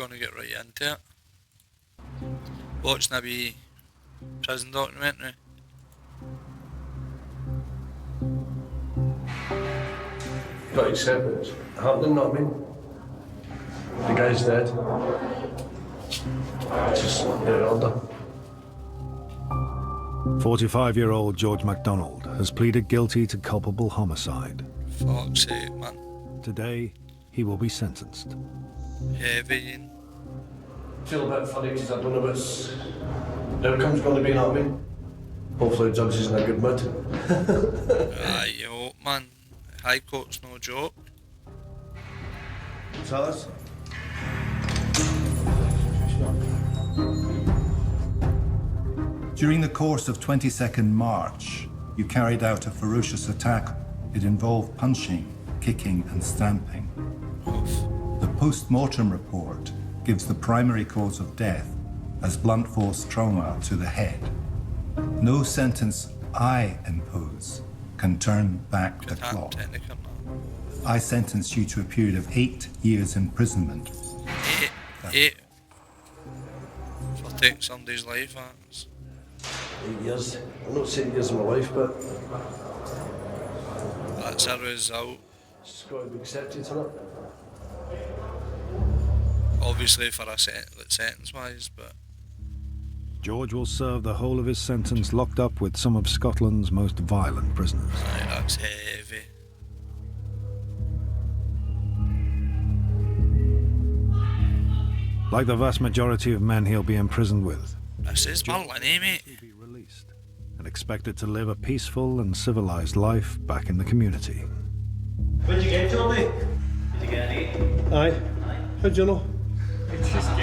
going to get right into it. Watching a wee prison documentary. Got to accept it's happening, know what I mean? The guy's dead. Just get it order. 45-year-old George MacDonald has pleaded guilty to culpable homicide. Fuck's sake, man. Today, he will be sentenced. Heavy. Feel a bit funny because I don't know what's the outcome's going to be, know what I mean? Hopefully the judge is in a good mood. Aye, you hope, man. High Court's no joke. Tell us. During the course of 22nd March, you carried out a ferocious attack. It involved punching, kicking and stamping. The post-mortem report gives the primary cause of death as blunt force trauma to the head. No sentence I impose can turn back the clock. I sentence you to a period of 8 years imprisonment. Eight? For taking somebody's life, that's... 8 years. I'm not saying years of my life, but... That's a result. It's got to be accepted, isn't it? Obviously for a sentence-wise, but... George will serve the whole of his sentence locked up with some of Scotland's most violent prisoners. Aye, that's heavy. Like the vast majority of men he'll be imprisoned with, This is Merlin, eh, mate? he'll be released and expected to live a peaceful and civilized life back in the community. What'd you get, Johnny? Did you get an 8? Aye. How'd you know?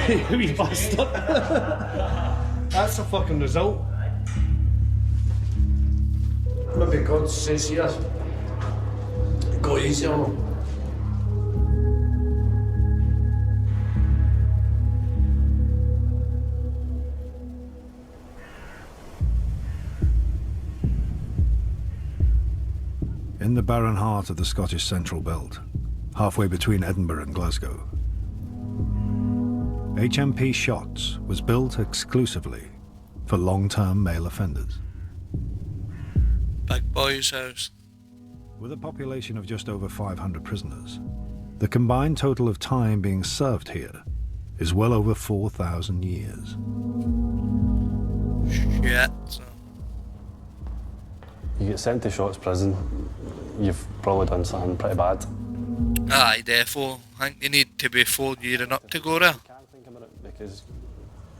You wee bastard. That's a fucking result. Maybe God says yes. Go easy on him. In the barren heart of the Scottish Central Belt, halfway between Edinburgh and Glasgow, HMP Shotts was built exclusively for long-term male offenders. Big boy's house. With a population of just over 500 prisoners, the combined total of time being served here is well over 4,000 years. Shit. You get sent to Shotts prison, you've probably done something pretty bad. Aye, defo. I think you need to be 4 year and up to go there. You can't think about it because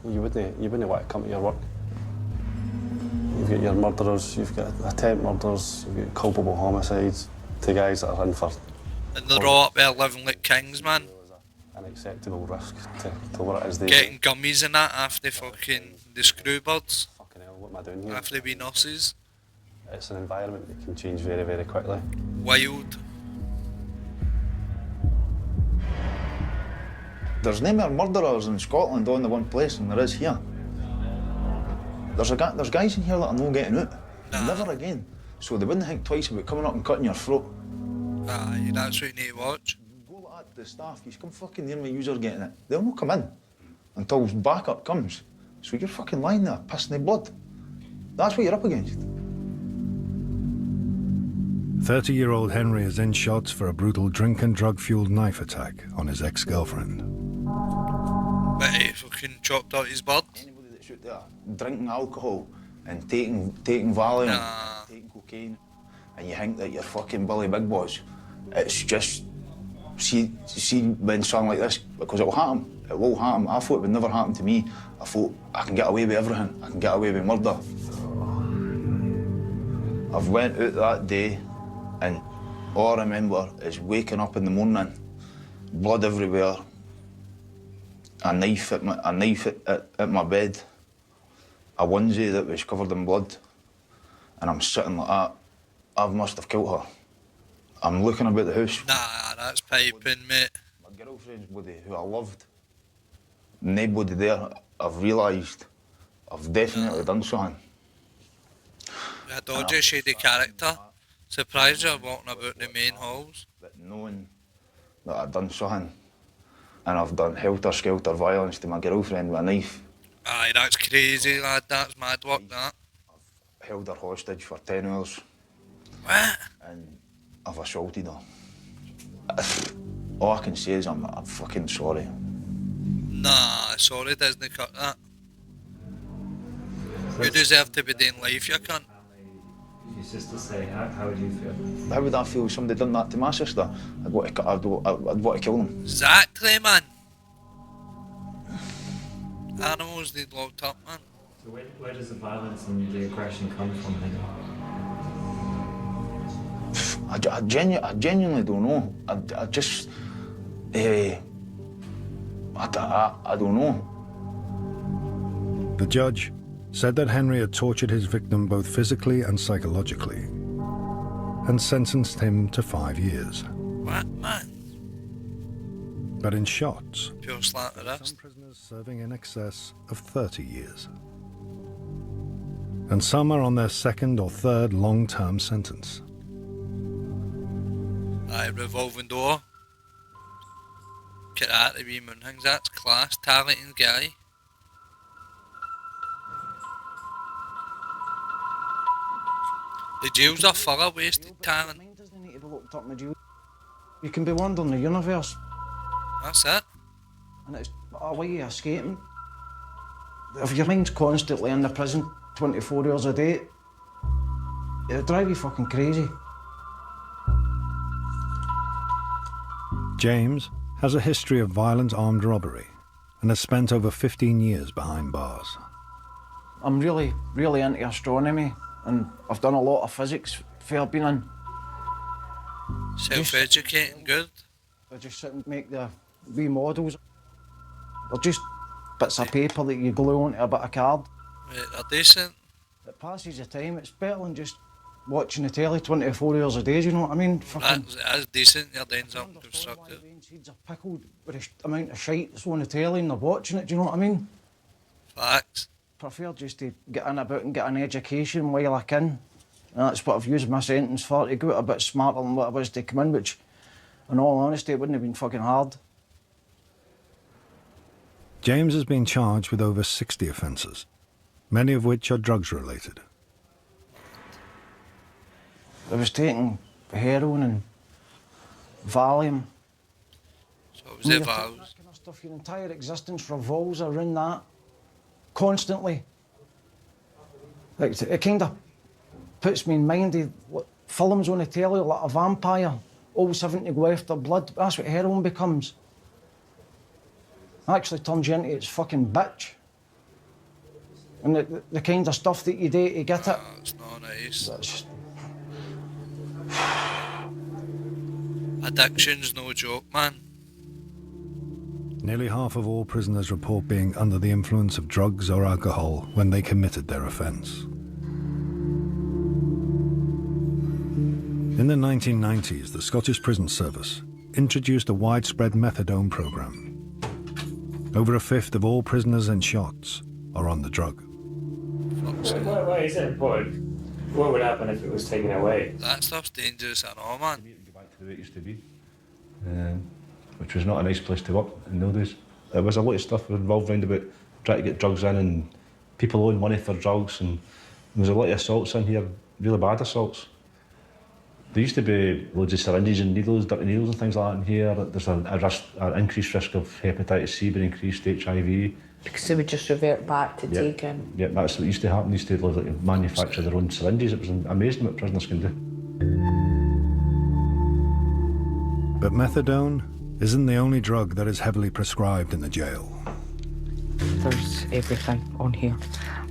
you wouldn't want to come to your work. You've got your murderers, you've got attempt murders, you've got culpable homicides, to guys that are in for... And they're all up there living like kings, man. An acceptable risk to what it is they Getting gummies and that after fucking the screwbirds. Fucking hell, what am I doing here? After they be nurses. It's an environment that can change very, very quickly. Wild. There's no more murderers in Scotland on the one place than there is here. There's guys in here that are not getting out. Nah. Never again. So they wouldn't think twice about coming up and cutting your throat. Aye, that's what you need to watch. Go like that to the staff, you come fucking near me, you're getting it. They'll not come in until backup comes. So you're fucking lying there, pissing their blood. That's what you're up against. 30-year-old Henry is in Shotts for a brutal drink and drug-fueled knife attack on his ex-girlfriend. But he fucking chopped out his bird. Anybody that's out there drinking alcohol and taking Valium, Nah. taking cocaine, and you think that you're fucking Billy Big Boss, it's just, see when something like this, because it will happen. It will happen. I thought it would never happen to me. I thought I can get away with everything. I can get away with murder. I've went out that day, and all I remember is waking up in the morning, blood everywhere, a knife at my bed, a onesie that was covered in blood, and I'm sitting like that. I must have killed her. I'm looking about the house. Nah, that's piping, mate. My girlfriend's body, who I loved, nobody there. I've realised I've definitely done something. A dodgy, shady character. Surprised you're walking about the main halls. But knowing that I'd done something, and I've done helter-skelter violence to my girlfriend with a knife. Aye, that's crazy, lad. That's mad work, that. Held her hostage for 10 hours. What? And I've assaulted her. All I can say is I'm fucking sorry. Nah, sorry, doesn't cut that. You deserve to be doing life, you cunt. Your sister say, how would you feel? How would I feel if somebody done that to my sister? I'd want to kill them. Exactly, man. Animals need locked up, man. So where does the violence and the aggression come from then? I genuinely don't know. I just... I don't know. The judge said that Henry had tortured his victim both physically and psychologically and sentenced him to 5 years. What, man? But in Shotts, Pure slant of some wrist. prisoners serving in excess of 30 years. And some are on their second or third long-term sentence. Aye, revolving door. Get at the wee moon things, that's class, talented guy. The jails are full of wasted talent. Mine doesn't need to be locked up in the jail. You can be wandering the universe, That's it. and it's a way of escaping. If your mind's constantly in the prison 24 hours a day, it'll drive you fucking crazy. James has a history of violent armed robbery and has spent over 15 years behind bars. I'm really into astronomy, and I've done a lot of physics for being in. Self-educating, good. I just sit and make the wee models. They're just bits of paper that you glue onto a bit of card. Right, they're decent. It passes the time. It's better than just watching the telly 24 hours a day, do you know what I mean? Fucking... That's decent, you're doing something constructive. Seeds are pickled with the amount of shite that's on the telly and they're watching it, do you know what I mean? Facts. Prefer just to get in about and get an education while I can. And that's what I've used my sentence for, to go out a bit smarter than what I was to come in, which, in all honesty, it wouldn't have been fucking hard. James has been charged with over 60 offences, many of which are drugs related. I was taking heroin and Valium. So it was their vows. That kind of stuff, your entire existence revolves around that, constantly. Like, it kind of puts me in mind of what films on the telly, like a vampire, always having to go after blood. That's what heroin becomes. Actually turns you into its fucking bitch. And the kind of stuff that you do to get it. It's not nice. That's... Addiction's no joke, man. Nearly half of all prisoners report being under the influence of drugs or alcohol when they committed their offence. In the 1990s, the Scottish Prison Service introduced a widespread methadone programme. Over a fifth of all prisoners in Shotts are on the drug. Why is it important? What would happen if it was taken away? That stuff's dangerous and all, man. Go back to the way it used to be, which was not a nice place to work in those days. There was a lot of stuff involved around about trying to get drugs in and people owing money for drugs, and there was a lot of assaults in here, really bad assaults. There used to be loads of syringes and needles, dirty needles and things like that in here. There's an increased risk of hepatitis C, but increased HIV. Because they would just revert back to taking. Yeah, that's what used to happen. They used to like, manufacture their own syringes. It was amazing what prisoners can do. But methadone isn't the only drug that is heavily prescribed in the jail. There's everything on here,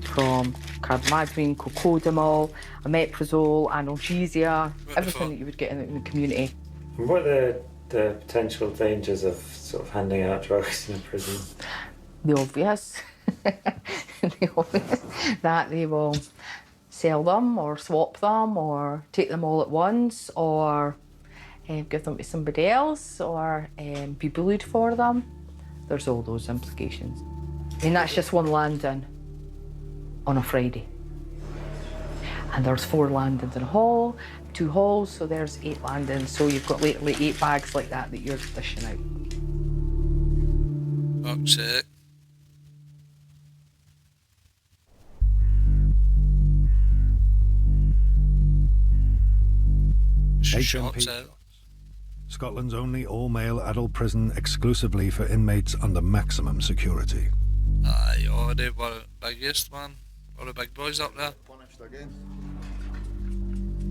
from carbamazepine, cocodamol, omeprazole, analgesia, everything that you would get in the community. What are the potential dangers of sort of handing out drugs in a prison? The obvious. The obvious that they will sell them or swap them or take them all at once or give them to somebody else or be bullied for them. There's all those implications. And that's just one landing on a Friday. And there's 4 landings in a hall, 2 halls, so there's 8 landings. So you've got literally 8 bags like that you're dishing out. Fuck's sake. HMP Shotts. Scotland's only all-male adult prison exclusively for inmates under maximum security. Aye, oh, they were the biggest, man. All the big boys up there. Punished again.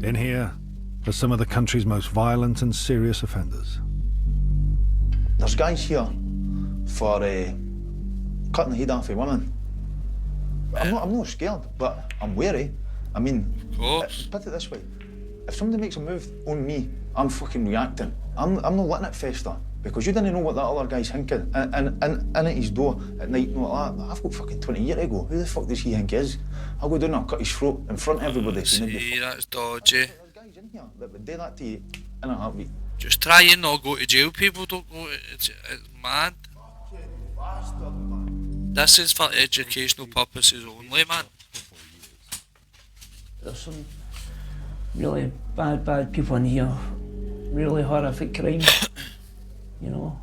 In here are some of the country's most violent and serious offenders. There's guys here for cutting the head off of women. I'm not scared, but I'm wary. I mean, Of course. put it this way. If somebody makes a move on me, I'm fucking reacting. I'm not letting it fester, because you didn't know what that other guy's thinking. And at his door at night, and all that. I've got fucking 20 years to go. Who the fuck does he think he is? I'll go down and I'll cut his throat in front of everybody. See, that's dodgy. There's guys in here that would do that to you in a heartbeat. Just try and not go to jail, people. Don't go. It's mad. This is for educational purposes only, man. There's some really bad people in here. Really horrific crimes. You know,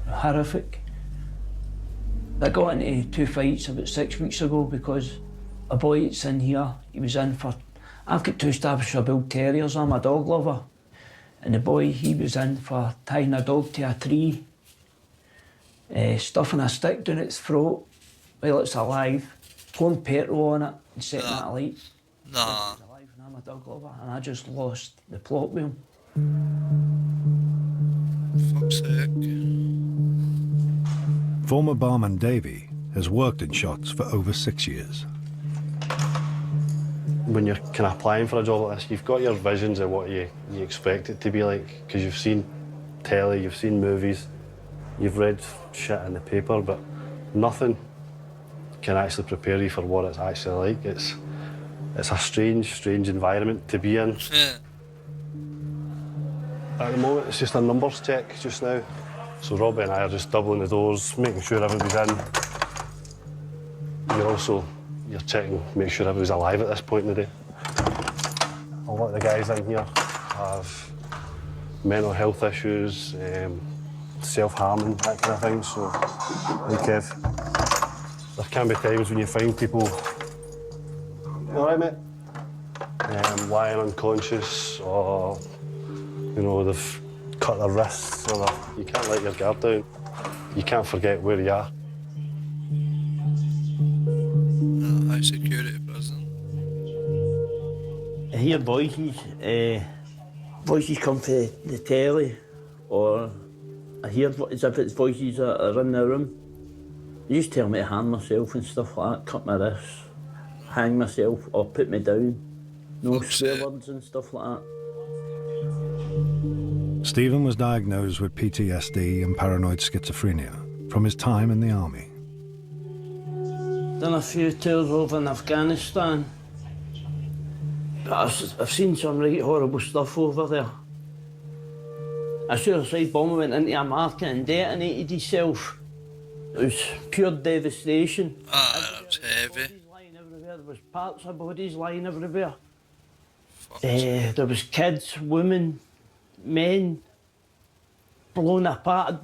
horrific. I got into 2 fights about 6 weeks ago because a boy that's in here, he was in for... I've got 2 Staffordshire Bull Terriers, I'm a dog lover. And the boy, he was in for tying a dog to a tree, stuffing a stick down its throat while it's alive, pouring petrol on it and setting it alight. Nah. He's alive and I'm a dog lover, and I just lost the plot with him. Fuck's sake. Former barman Davey has worked in Shotts for over 6 years. When you're kind of applying for a job like this, you've got your visions of what you expect it to be like, because you've seen telly, you've seen movies, you've read shit in the paper, but nothing can actually prepare you for what it's actually like. It's a strange environment to be in. Yeah. At the moment, it's just a numbers check just now. So Robbie and I are just doubling the doors, making sure everybody's in. You're checking, make sure everybody's alive at this point in the day. A lot of the guys in here have mental health issues, self-harming, that kind of thing. So, like, there can be times when you find people, you all right, mate? Lying unconscious, or they've cut their wrists, or you can't let your guard down. You can't forget where you are. High security prison. I hear voices come from the telly, or I hear as if it's voices that are in the room. They just tell me to hang myself and stuff like that, cut my wrists, hang myself, or put me down. No swear words and stuff like that. Stephen was diagnosed with PTSD and paranoid schizophrenia from his time in the army. Done a few tours over in Afghanistan. But I've seen some right horrible stuff over there. A suicide bomber went into a market and detonated himself. It was pure devastation. Ah, that was heavy. Bodies lying everywhere. There was parts of bodies lying everywhere. Fuck's There was kids, women, men blown apart.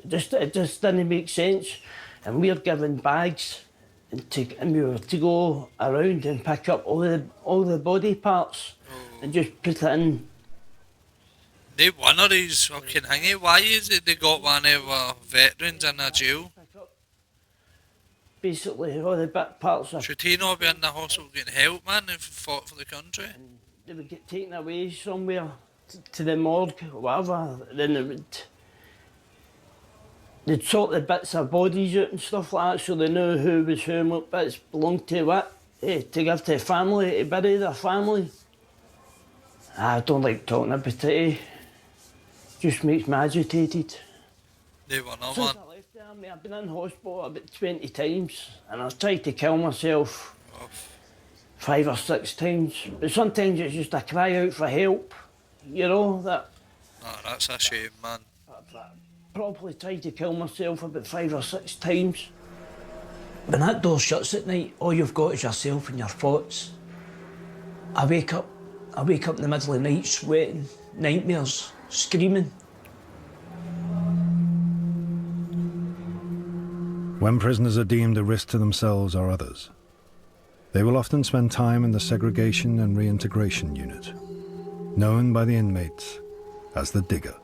It just didn't make sense. And we're given bags, and we were to go around and pick up all the body parts and just put it in. They one of these fucking thingy. Why is it they got one of our veterans in a jail? Basically, all the bit parts of. Should he not be in the hospital getting help, man, if he fought for the country? They would get taken away somewhere to the morgue or whatever. Then they'd sort the bits of bodies out and stuff like that, so they knew who was who and what bits belonged to what, to give to the family, to bury their family. I don't like talking about it. Just makes me agitated. They were not, Since man. I left the army, I've been in hospital about 20 times, and I've tried to kill myself 5 or 6 times. But sometimes it's just a cry out for help, that. Ah, that's a shame, man. I've probably tried to kill myself about 5 or 6 times. When that door shuts at night, all you've got is yourself and your thoughts. I wake up in the middle of the night sweating, nightmares, screaming. When prisoners are deemed a risk to themselves or others, they will often spend time in the segregation and reintegration unit, known by the inmates as the digger.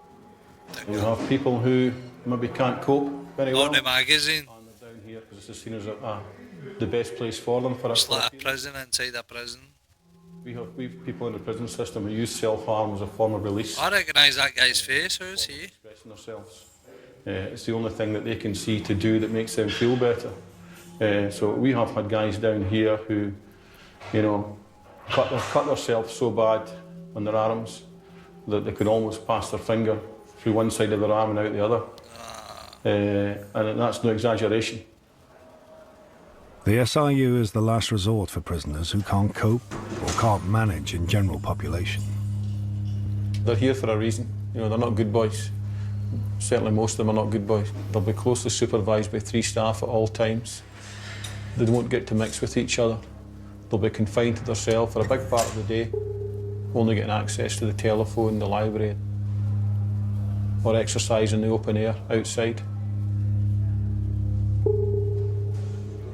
You have people who maybe can't cope very well. On the magazine. And they're down here because it's seen as the best place for them for It's like a prison inside a prison. We've people in the prison system who use self-harm as a form of release. I recognise that guy's face, who's he? Expressing themselves. It's the only thing that they can see to do that makes them feel better. So we have had guys down here who, you know, cut themselves so bad on their arms that they could almost pass their finger through one side of their arm and out the other. And that's no exaggeration. The SRU is the last resort for prisoners who can't cope or can't manage in general population. They're here for a reason. You know, they're not good boys. Certainly most of them are not good boys. They'll be closely supervised by 3 staff at all times. They won't get to mix with each other. They'll be confined to their cell for a big part of the day, only getting access to the telephone, the library, or exercise in the open air outside.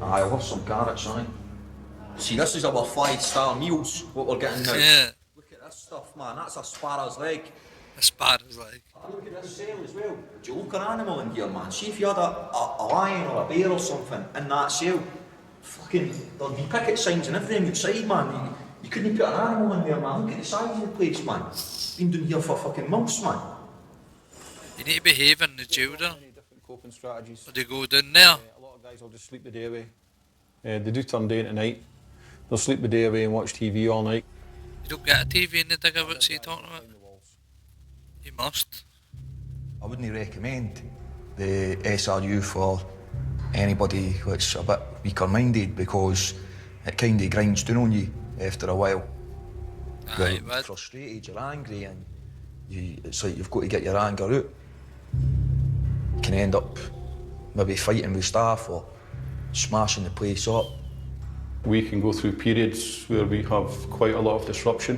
I love some carrots, aye. See, this is our 5-star meals, what we're getting now. Yeah. Look at this stuff, man, that's a sparrow's leg. A sparrow's leg. Look at this cell as well. Do you look an animal in here, man? See if you had a lion or a bear or something in that cell, fucking, there'd be picket signs and everything outside, man. You couldn't put an animal in there, man. Look at the size of the place, man. Been down here for fucking months, man. You need to behave in the jail there. Different coping strategies. Or they go down there. A lot of guys will just sleep the day away. They do turn day into night. They'll sleep the day away and watch TV all night. You don't get a TV in the digger, what's he talking about? You must. I wouldn't recommend the SRU for anybody that's a bit weaker minded because it kind of grinds down on you after a while. Aye, you're frustrated, you're angry, and it's like you've got to get your anger out. You can end up maybe fighting with staff or smashing the place up. We can go through periods where we have quite a lot of disruption,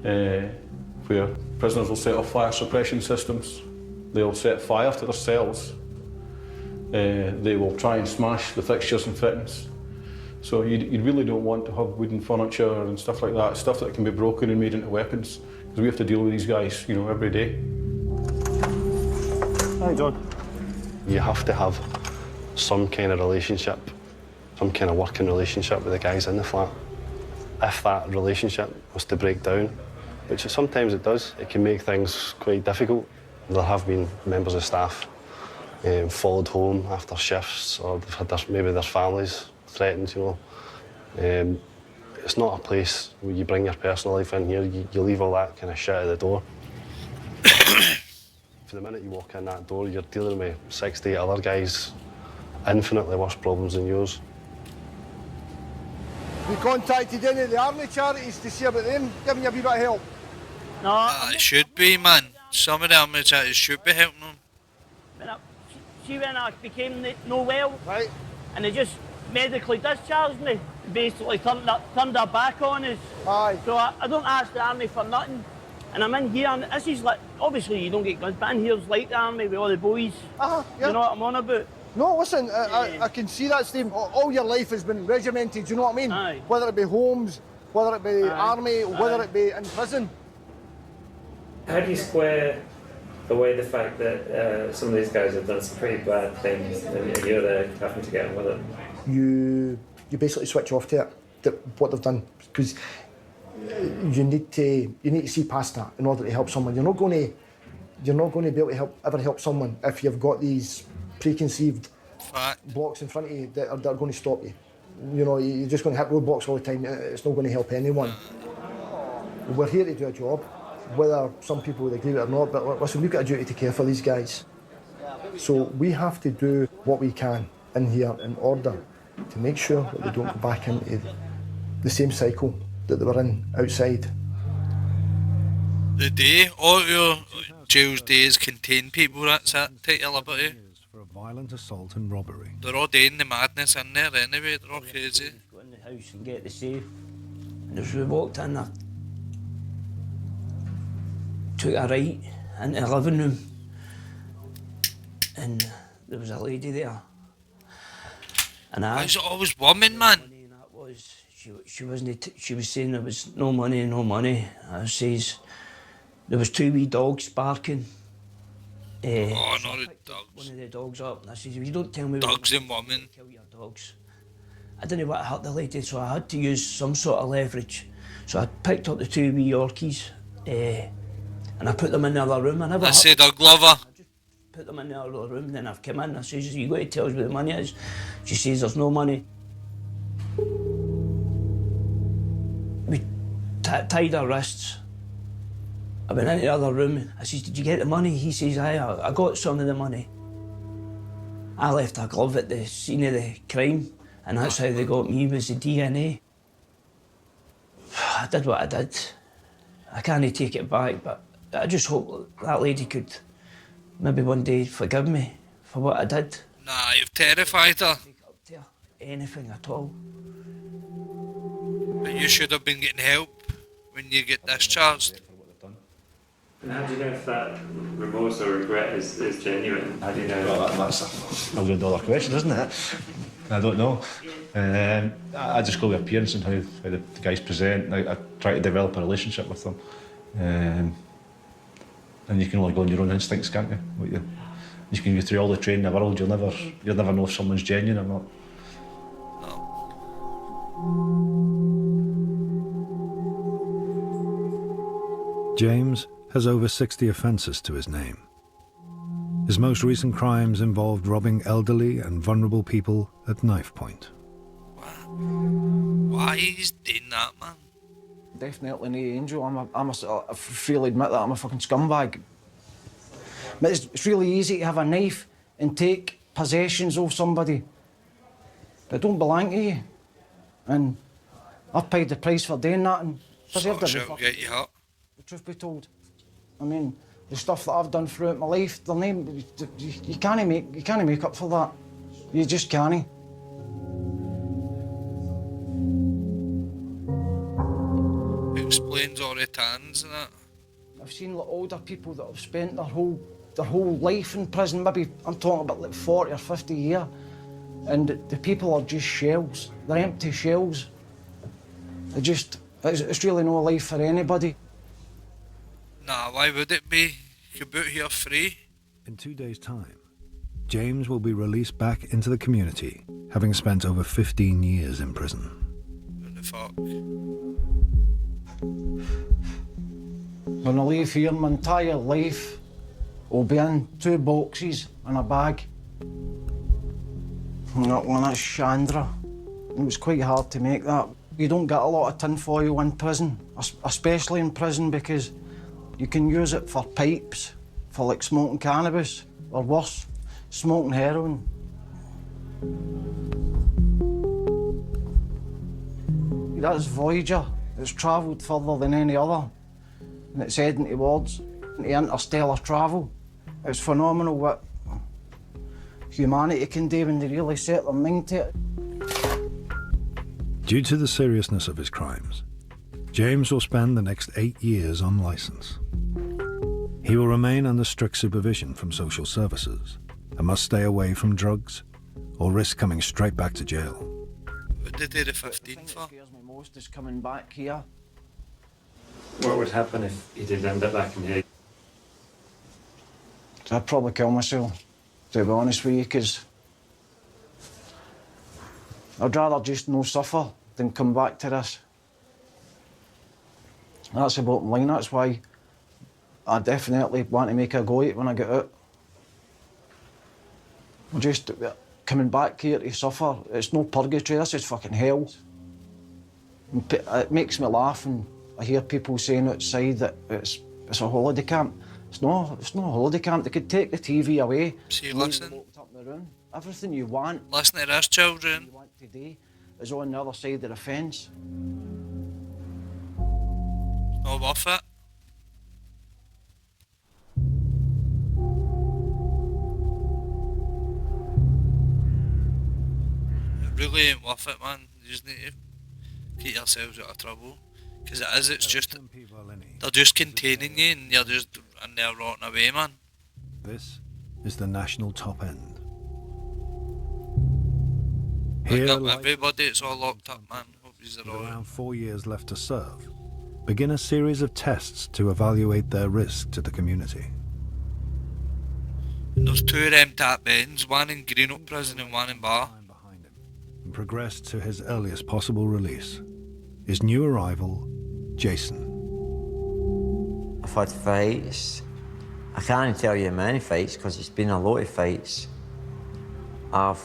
where prisoners will set off fire suppression systems. They'll set fire to their cells. They will try and smash the fixtures and fittings. So you really don't want to have wooden furniture and stuff like that, stuff that can be broken and made into weapons, because we have to deal with these guys, you know, every day. Hi, John. You have to have some kind of relationship, some kind of working relationship with the guys in the flat. If that relationship was to break down, which sometimes it does, it can make things quite difficult. There have been members of staff followed home after shifts, or they've had maybe their families threatened, you know. It's not a place where you bring your personal life in here, you leave all that kind of shit at the door. For the minute you walk in that door, you're dealing with 60 other guys, infinitely worse problems than yours. We contacted any of the army charities to see about them giving you a wee bit of help. No. It should be, man. Some of the army charities should be helping them. See when I became no well, right, and they just medically discharged me, basically turned their back on us. Aye. So I don't ask the army for nothing. And I'm in here, and this is like, obviously you don't get guns, but in here's like the army with all the boys. Yeah. You know what I'm on about? No, listen, I can see that, Steve. All your life has been regimented, you know what I mean? Aye. Whether it be homes, whether it be army, whether it be in prison. How do you square away the fact that some of these guys have done some pretty bad things and you're there having to get on with it? You basically switch off to it, what they've done, because you need to see past that in order to help someone. You're not going to be able to ever help someone if you've got these preconceived blocks in front of you that are going to stop you. You know, you're just going to hit roadblocks all the time. It's not going to help anyone. We're here to do a job, whether some people would agree with it or not, but listen, we've got a duty to care for these guys. So we have to do what we can in here in order to make sure that they don't go back into the same cycle that they were in outside. The day, all your jail's days contain people that's at take your liberty. For a violent assault and robbery. They're all doing the madness in there anyway, they're all crazy. Go in the house and get the safe. And as we walked in there, took a right into the living room, and there was a lady there, And Why is it always women, man? that was, she wasn't, she was saying there was no money. I says, there was 2 wee dogs barking. Oh, So not I the picked dogs. one of the dogs up and I says, if you don't tell me Dogs where and women. kill your dogs. I didn't want to hurt the lady, so I had to use some sort of leverage. So I picked up the 2 wee Yorkies and I put them in the other room. I said dog lover. Put them in the other room, and then I've come in. I says, you got to tell us where the money is. She says, there's no money. We tied our wrists. I went into the other room. I says, did you get the money? He says, I got some of the money. I left a glove at the scene of the crime, and that's how they got me, was the DNA. I did what I did. I can't take it back, but I just hope that lady could maybe one day forgive me for what I did. Nah, you've terrified her. Anything at all. But you should have been getting help when you get discharged. And how do you know if that remorse or regret is genuine? How do you know? Well, that's a $1,000,000 question, isn't it? I don't know. I just go with appearance and how the guys present. I try to develop a relationship with them. And you can only go on your own instincts, can't you? You can go through all the training in the world, you'll never know if someone's genuine or not. James has over 60 offences to his name. His most recent crimes involved robbing elderly and vulnerable people at knife point. Why is doing that, man? Definitely no angel. I freely admit that I'm a fucking scumbag. But it's really easy to have a knife and take possessions of somebody that don't belong to you. And I've paid the price for doing that and deserved every fucking get you hurt. The truth be told. I mean, the stuff that I've done throughout my life, you can't make up for that. You just can't. Explains all the tans and that. I've seen like older people that have spent their whole life in prison, maybe I'm talking about like 40 or 50 years, and the people are just shells. They're empty shells. It's really no life for anybody. Nah, why would it be? You could be out here free. In 2 days' time, James will be released back into the community, having spent over 15 years in prison. What the fuck? When I leave here, my entire life will be in 2 boxes and a bag. And that one, that's Chandra. It was quite hard to make that. You don't get a lot of tinfoil in prison, especially in prison, because you can use it for pipes, for like smoking cannabis, or worse, smoking heroin. That's Voyager. It's travelled further than any other, and it's heading towards interstellar travel. It's phenomenal what humanity can do when they really set their mind to it. Due to the seriousness of his crimes, James will spend the next 8 years on licence. He will remain under strict supervision from social services and must stay away from drugs or risk coming straight back to jail. What did they do the 15 for? What scares me most is coming back here. What would happen if you did end up back in here? I'd probably kill myself, to be honest with you, because I'd rather just no suffer than come back to this. That's the bottom line. That's why I definitely want to make a go at it when I get out. Just coming back here to suffer, it's no purgatory, this is fucking hell. It makes me laugh and I hear people saying outside that it's a holiday camp. It's not a holiday camp. They could take the TV away. See, listen. Locked up in the room. Everything you want. Listen to this, children. You want today is on the other side of the fence. It's not worth it. It really ain't worth it, man. You just need to get yourselves out of trouble. Because it's just, they're just containing you and you're just in there rotting away, man. This is the national top end. Here, Like up like everybody, it's all locked up, man. Hope you're with alright. around 4 years left to serve, begin a series of tests to evaluate their risk to the community. And there's 2 of them tap bends, one in Greenock prison and one in Bar. And progressed to his earliest possible release. His new arrival, Jason. I've had fights. I can't tell you many fights because it's been a lot of fights. I've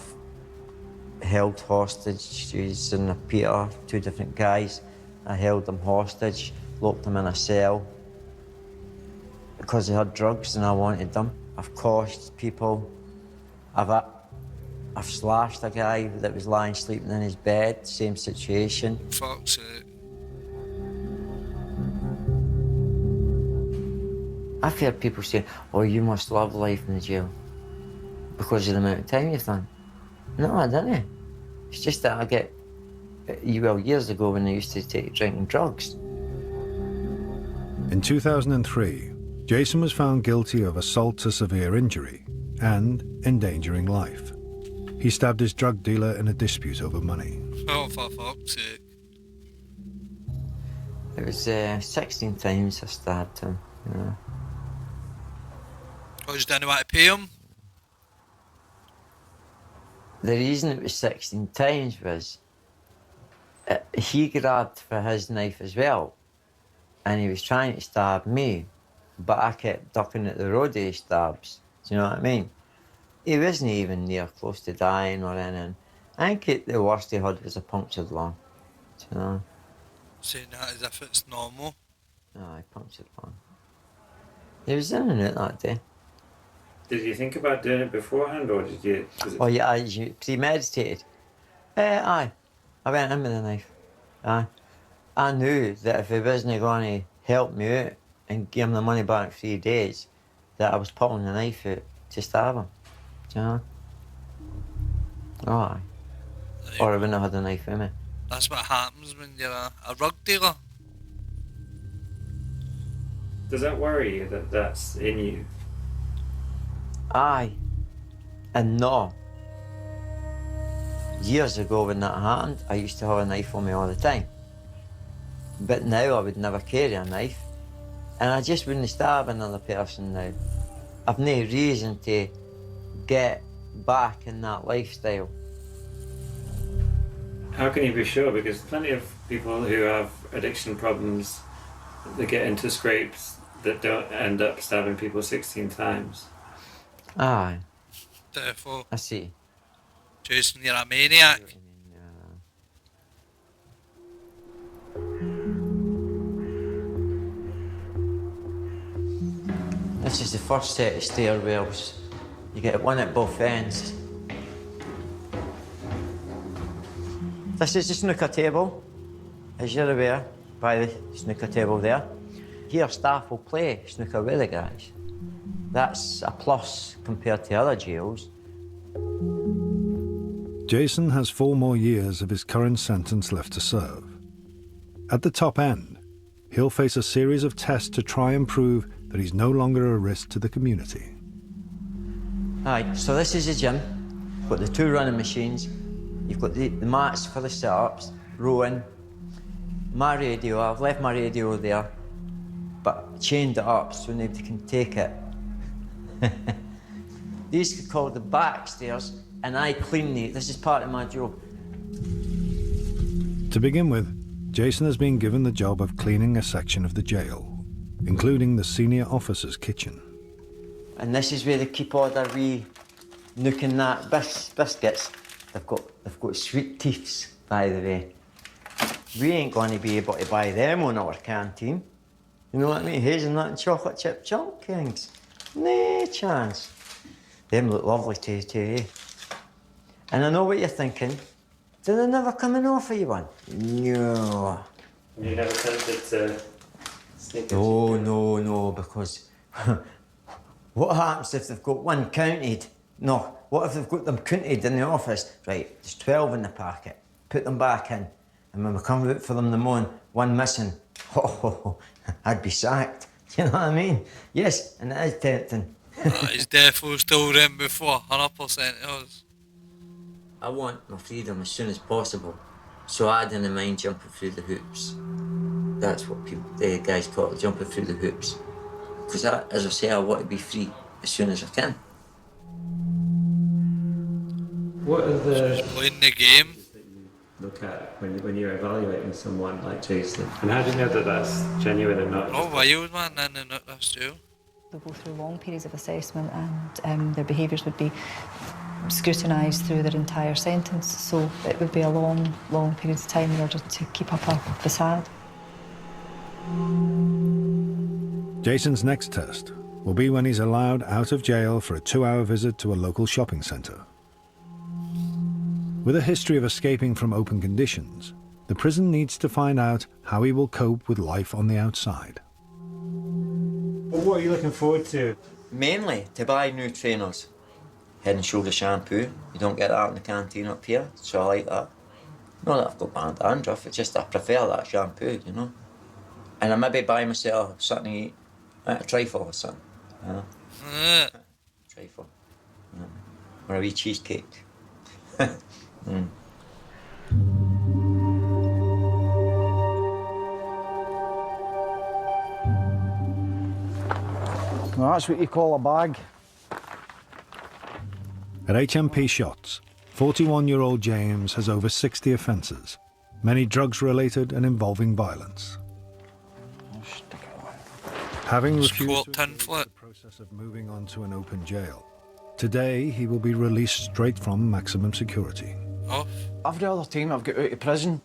held hostages in a Peter, 2 different guys. I held them hostage, locked them in a cell because they had drugs and I wanted them. I've caused people. I've slashed a guy that was lying sleeping in his bed, same situation. Fuck's sake. I've heard people say, oh, you must love life in the jail because of the amount of time you've done. No, I didn't. It's just that I get, well, years ago when I used to take drinking drugs. In 2003, Jason was found guilty of assault to severe injury and endangering life. He stabbed his drug dealer in a dispute over money. Oh, for fuck's sake. It was 16 times I stabbed him, you know. Oh, you just didn't want to pay him? The reason it was 16 times was he grabbed for his knife as well, and he was trying to stab me, but I kept ducking at the roadie stabs. Do you know what I mean? He wasn't even near close to dying or anything. I think the worst he had was a punctured lung. Do you know? Saying that as if it's normal. No, I punctured lung. He was in and out that day. Did you think about doing it beforehand, or did you? Oh yeah, you premeditated. Aye, I went in with a knife. Aye, I knew that if he wasn't going to help me out and give him the money back in 3 days, that I was pulling the knife out to stab him. Do you know? Oh, aye. Or I wouldn't have had the knife in me. That's what happens when you're a rug dealer. Does that worry you that that's in you? Aye, and no. Years ago when that happened, I used to have a knife on me all the time. But now I would never carry a knife. And I just wouldn't stab another person now. I've no reason to get back in that lifestyle. How can you be sure? Because plenty of people who have addiction problems, they get into scrapes that don't end up stabbing people 16 times. Aye. Therefore, I see. Jason, you're a maniac. This is the first set of stairwells. You get one at both ends. This is the snooker table, as you're aware, by the snooker table there. Here staff will play snooker with the guys. That's a plus compared to other jails. Jason has 4 more years of his current sentence left to serve. At the top end, he'll face a series of tests to try and prove that he's no longer a risk to the community. Aye, so this is the gym. You've got the 2 running machines. You've got the mats for the sit-ups, rowing. My radio, I've left my radio there, but chained it up so nobody can take it. These are called the back stairs, and I clean these. This is part of my job. To begin with, Jason has been given the job of cleaning a section of the jail, including the senior officer's kitchen. And this is where they keep all their wee nook and that biscuits. They've got sweet teeths, by the way. We ain't going to be able to buy them on our canteen. You know what I mean? Hazelnut and chocolate chip chunk kings. No chance. Them look lovely too, eh? And I know what you're thinking. Do they never come and offer you one? No. You never tempted to sneak Oh, no, because what happens if they've got one counted? No, what if they've got them counted in the office? Right, there's 12 in the packet. Put them back in. And when we come out for them in the morning, one missing. Oh, I'd be sacked. Do you know what I mean? Yes, and it is tempting. He's definitely still in before, 100% it was. I want my freedom as soon as possible, so I didn't mind jumping through the hoops. That's what the guys call it, jumping through the hoops. Because as I say, I want to be free as soon as I can. What are the playing the game. look at when you're evaluating someone like Jason? And how do you know that that's genuine and not? Oh, wild, man, and that's true. They'll go through long periods of assessment and their behaviours would be scrutinised through their entire sentence. So it would be a long, long period of time in order to keep up a facade. Jason's next test will be when he's allowed out of jail for a 2-hour visit to a local shopping centre. With a history of escaping from open conditions, the prison needs to find out how he will cope with life on the outside. Well, what are you looking forward to? Mainly to buy new trainers. Head and shoulder shampoo. You don't get that in the canteen up here, so I like that. Not that I've got bad dandruff, it's just I prefer that shampoo, you know. And I maybe buy myself something to eat, like a trifle or something, you know. Trifle. You know. Or a wee cheesecake. Mm. Well, that's what you call a bag. At HMP Shotts, 41-year-old James has over 60 offences, many drugs-related and involving violence. Having refused to accept the process of moving on to an open jail, today he will be released straight from maximum security. Every other time I've got out of prison,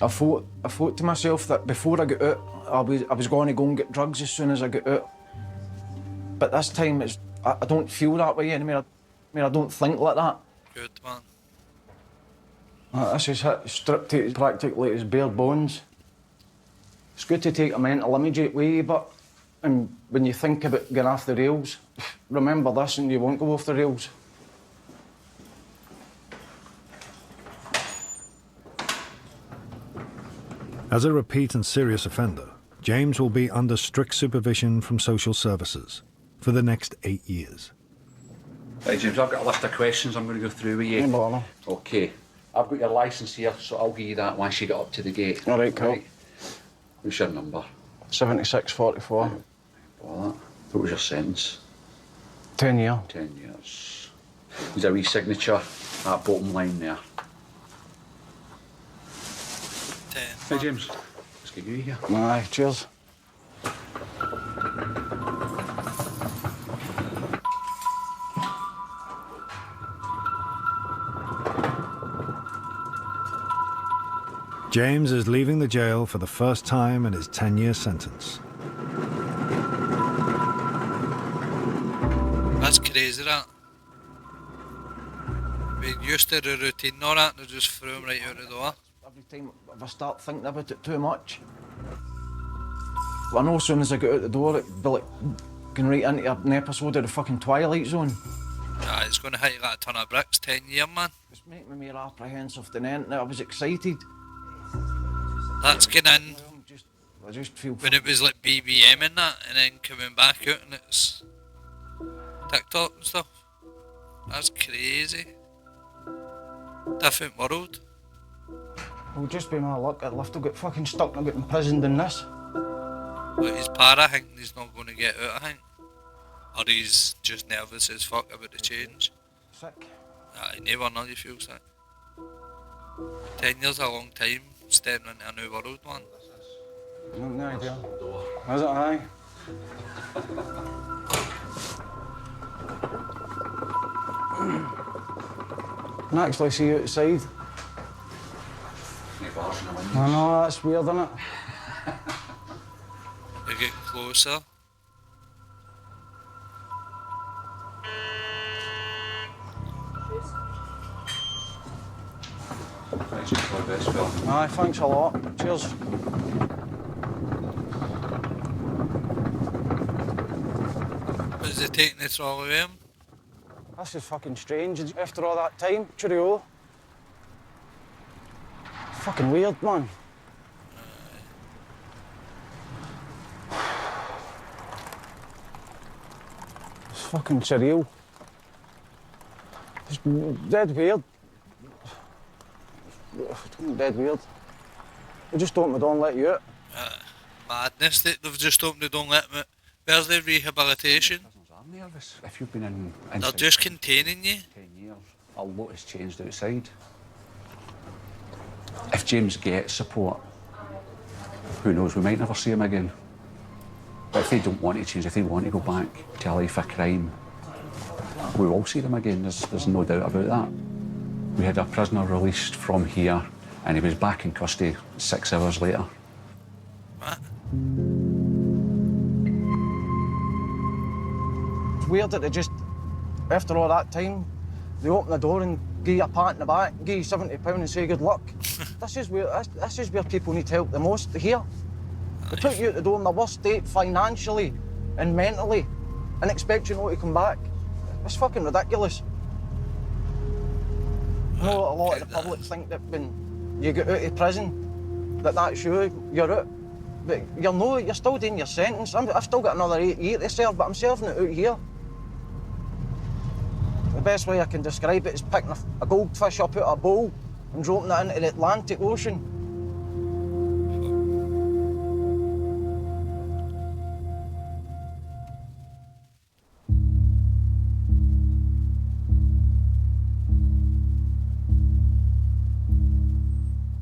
I thought to myself that before I got out, I was going to go and get drugs as soon as I got out. But this time, I don't feel that way anymore. I don't think like that. Good, man. This is stripped to practically his bare bones. It's good to take a mental image away, but and when you think about going off the rails, remember this and you won't go off the rails. As a repeat and serious offender, James will be under strict supervision from social services for the next 8 years. Right, James, I've got a list of questions I'm going to go through with you. No bother. OK. I've got your licence here, so I'll give you that once you get up to the gate. All right, cool. Right. What's your number? 7644. What was your sentence? 10 years. 10 years. There's a wee signature, that bottom line there. 10. Hey, James, let's get you here. Aye, cheers. James is leaving the jail for the first time in his 10-year sentence. That's crazy, that. Being used to the routine and all that, they just threw him right out the door. Every time if I start thinking about it too much, I know as soon as I get out the door, it'd be like going right into an episode of the fucking Twilight Zone. Yeah, it's going to hit you like a ton of bricks, 10 years, man. It's making me more apprehensive than anything. I was excited. That's getting in. I just feel... When it was like BBM and that, and then coming back out and it's TikTok and stuff. That's crazy. Different world. It'll just be my luck. I'll have to get fucking stuck and get imprisoned in this. But he's para, I think he's not going to get out, I think. Or he's just nervous as fuck about the change. Sick. I never know you feel sick. 10 years a long time, stepping into a new world, man. No idea. Is it high? I can actually see you outside. I know, that's weird, isn't it? You're getting closer. Aye, thanks a lot. Cheers. Was he taking the trolley with him? This is fucking strange. After all that time, cheerio. Fucking weird, man. It's fucking surreal. It's dead weird. dead weird. They just open the door and let you out. Madness that they've just opened the door and let me. Where's the rehabilitation? I'm nervous. If you've been in They're inside just containing you. 10 years, a lot has changed outside. If James gets support, who knows, we might never see him again. But if they don't want to change, if they want to go back to a life of crime, we will see them again, there's no doubt about that. We had a prisoner released from here and he was back in custody 6 hours later. What? It's weird that they just, after all that time, they open the door and give you a pat in the back, give you £70 and say good luck. This is where people need help the most, here. They put you out the door in the worst state financially and mentally and expect you not to come back. It's fucking ridiculous. I know a lot of the public think that when you get out of prison, that's you're out. But you're still doing your sentence. I've still got another 8 years to serve, but I'm serving it out here. The best way I can describe it is picking a goldfish up out of a bowl and dropping it into the Atlantic Ocean.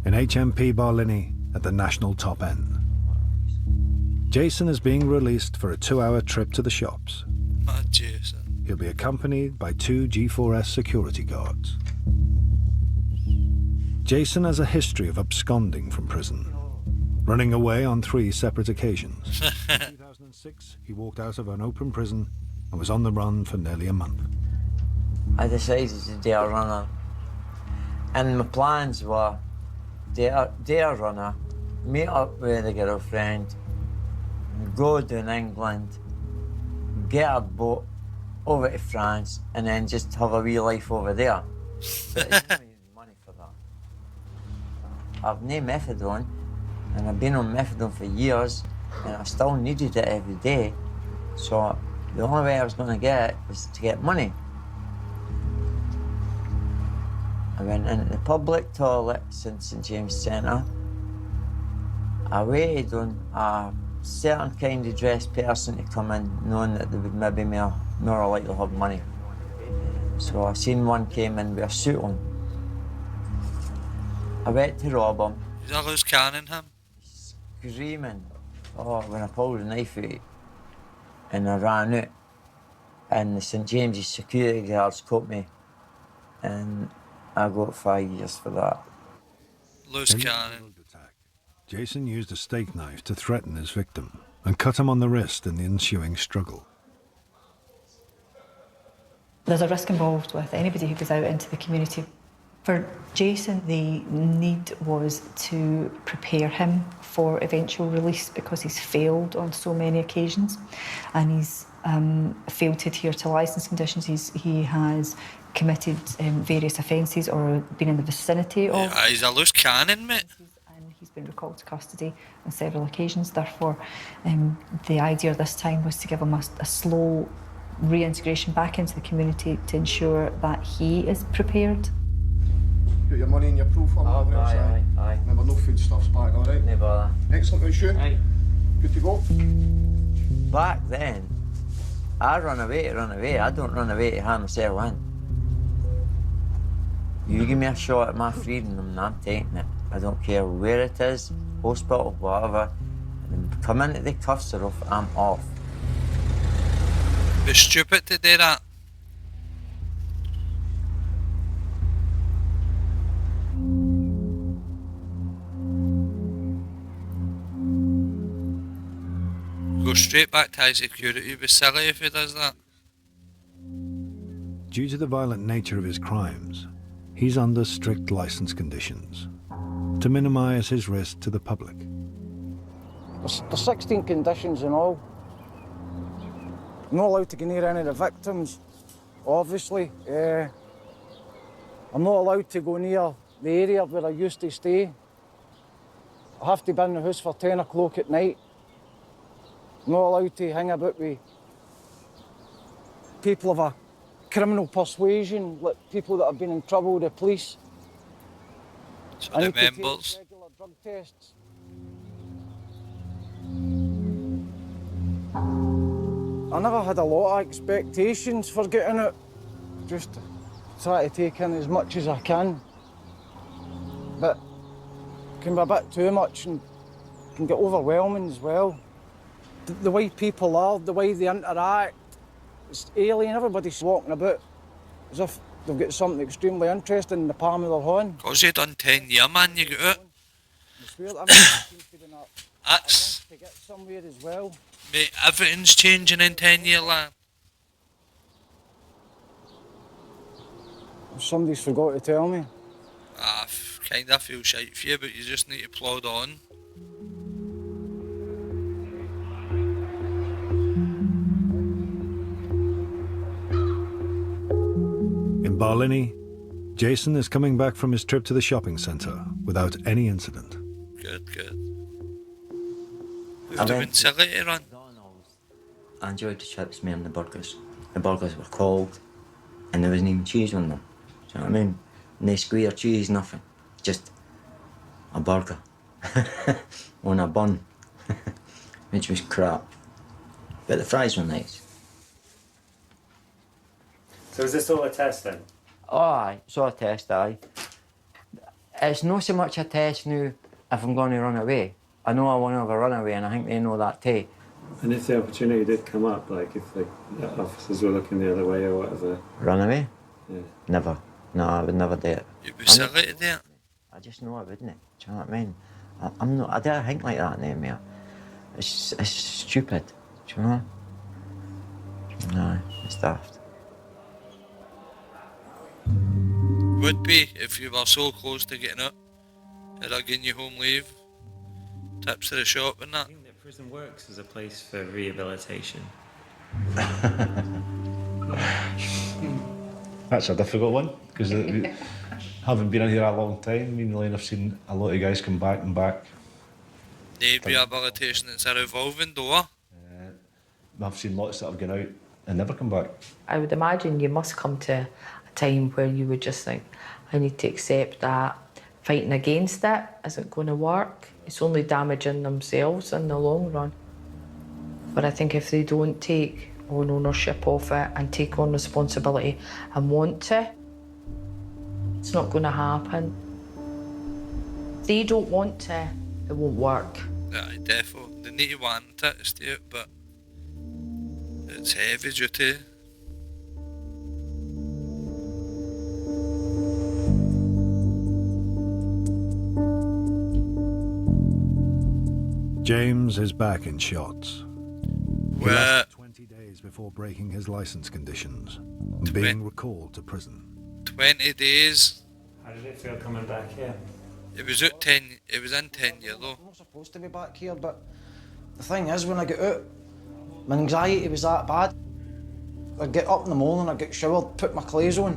In HMP Barlinnie at the national top end, Jason is being released for a 2-hour trip to the shops. Jason. He'll be accompanied by 2 G4S security guards. Jason has a history of absconding from prison, running away on 3 separate occasions. In 2006, he walked out of an open prison and was on the run for nearly a month. I decided to do a runner, and my plans were do a runner, meet up with a girlfriend, go down England, get a boat over to France, and then just have a wee life over there. But there's no money for that. I've no methadone, and I've been on methadone for years, and I still needed it every day. So the only way I was going to get it was to get money. I went into the public toilets in St James Centre. I waited on a certain kind of dressed person to come in, knowing that they would maybe more likely to have money. So I seen one came in with a suit on. I went to rob him. Is that loose cannon him? Screaming. Oh, when I pulled the knife out and I ran out. And the St James's security guards caught me. And I got 5 years for that. Loose cannon. Jason used a steak knife to threaten his victim and cut him on the wrist in the ensuing struggle. There's a risk involved with anybody who goes out into the community. For Jason, the need was to prepare him for eventual release because he's failed on so many occasions and he's failed to adhere to licence conditions. He has committed various offences or been in the vicinity of... Yeah, he's a loose cannon, mate. And he's been recalled to custody on several occasions. Therefore, the idea this time was to give him a slow reintegration back into the community to ensure that he is prepared. Put your money in your profile. Oh, aye. Remember, no foodstuffs back, all right? No bother. Excellent, right, Shu? Aye. Good to go? Back then, I run away to run away. I don't run away to hand myself in. You give me a shot at my freedom and I'm taking it. I don't care where it is, hospital, whatever. And then come into the cuffs are off, I'm off. Be stupid to do that. Go straight back to high security. You'd be silly if he does that. Due to the violent nature of his crimes, he's under strict licence conditions to minimise his risk to the public. There's 16 conditions in all. I'm not allowed to go near any of the victims, obviously. I'm not allowed to go near the area where I used to stay. I have to be in the house for 10 o'clock at night. I'm not allowed to hang about with people of a criminal persuasion, like people that have been in trouble with the police. So I the need to take members. regular drug tests. I never had a lot of expectations for getting out. Just try to take in as much as I can. But it can be a bit too much and can get overwhelming as well. The way people are, the way they interact, it's alien. Everybody's walking about as if they've got something extremely interesting in the palm of their hand. Cause you done 10 year, man, you got out. I swear everybody seems to be in a That's, rush to get somewhere as well. mate, everything's changing in 10 year, lad. Somebody's forgot to tell me. I kinda feel shite for you, but you just need to plod on. In Barlinnie, Jason is coming back from his trip to the shopping centre without any incident. Good, good. Who've been silly to run? I enjoyed the chips more than the burgers. The burgers were cold and there wasn't even cheese on them. Do you know what I mean? No square cheese, nothing. Just a burger on a bun, which was crap. But the fries were nice. So is this all a test then? Oh, aye, it's all a test, aye. It's not so much a test now if I'm going to run away. I know I want to have a runaway and I think they know that too. And if the opportunity did come up, like if the officers were looking the other way or whatever? Run away? Yeah. Never. No, I would never do it. You'd be silly to do it. I just know I wouldn't. Do you know what I mean? I'm not. I don't think like that anymore. It's stupid. Do you know? No, it's daft. Would be if you were so close to getting out. Had I given you home leave, tips to the shop and that. I think that prison works as a place for rehabilitation. That's a difficult one, because having been in here a long time, I mean, I've seen a lot of guys come back and back. The rehabilitation, it's a revolving door. I've seen lots that have gone out and never come back. I would imagine you must come to a time where you would just think, I need to accept that fighting against it isn't going to work. It's only damaging themselves in the long run. But I think if they don't take on ownership of it and take on responsibility and want to, it's not going to happen. If they don't want to, it won't work. Yeah, defo. They need to want it to stay out, but it's heavy duty. James is back in Shotts. He Where? left 20 days before breaking his licence conditions and being recalled to prison. 20 days. How did it feel coming back here? It was out 10. It was in 10 years though. I'm not supposed to be back here, but the thing is, when I get out, my anxiety was that bad. I'd get up in the morning, I'd get showered, put my clothes on,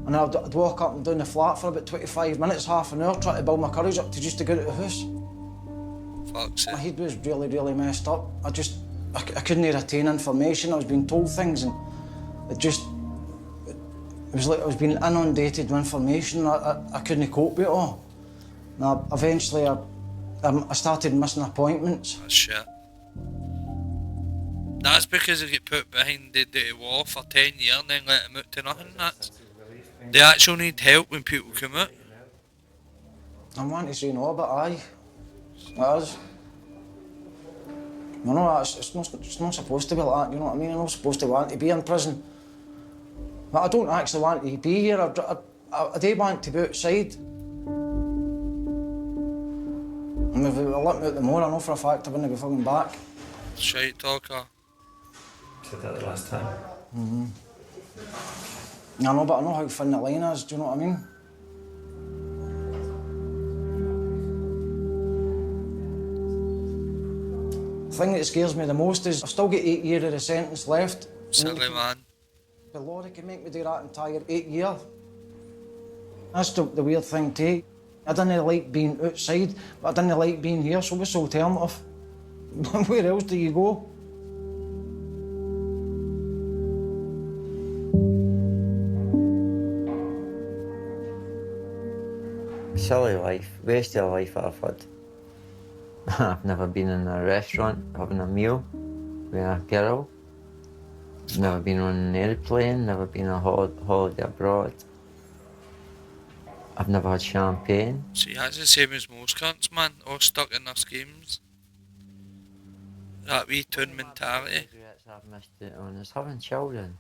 and I'd walk up and down the flat for about 25 minutes, half an hour, trying to build my courage up to just to get out of the house. Fuck's My head was really, really messed up. I couldn't retain information. I was being told things, and it was like I was being inundated with information. I couldn't cope with it all. And eventually, I started missing appointments. That's shit. That's because they get put behind the dirty wall for 10 years and then let them out to nothing. They actually need help when people come out. I want to say no, but aye. It is. You know, it's not supposed to be like that, you know what I mean? I'm not supposed to want to be in prison. But I don't actually want to be here. I do want to be outside. And if they let me out the more, I know for a fact I wouldn't be fucking back. Shite talker. Said that the last time. I know, but I know how thin the line is, do you know what I mean? The thing that scares me the most is I've still got 8 years of the sentence left. Silly man. The law can make me do that entire 8 years. That's the weird thing too. I didn't like being outside, but I didn't like being here, so what's the alternative? Where else do you go? silly life, waste of life I've had. I've never been in a restaurant having a meal with a girl. Never been on an airplane, never been on a holiday abroad. I've never had champagne. See, that's the same as most cunts, man, all stuck in their schemes. That wee toon mentality. Regrets I've missed it on is having children.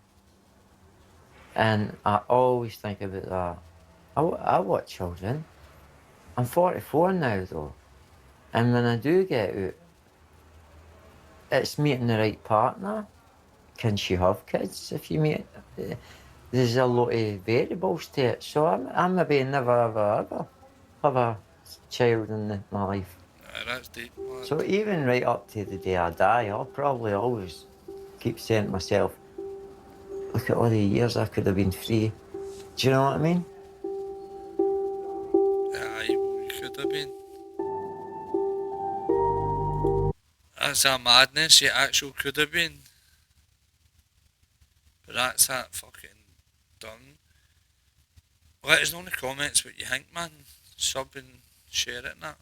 And I always think about that. I want children. I'm 44 now though. And when I do get out, it's meeting the right partner. Can she have kids if you meet? There's a lot of variables to it. So I maybe never ever have a child in my life. That's deep, man. So even right up to the day I die, I'll probably always keep saying to myself, look at all the years I could have been free. Do you know what I mean? Aye, you could have been. That's a madness, you actually could have been. But that's that fucking done. Let us know in the comments what you think, man. Sub and share it and that.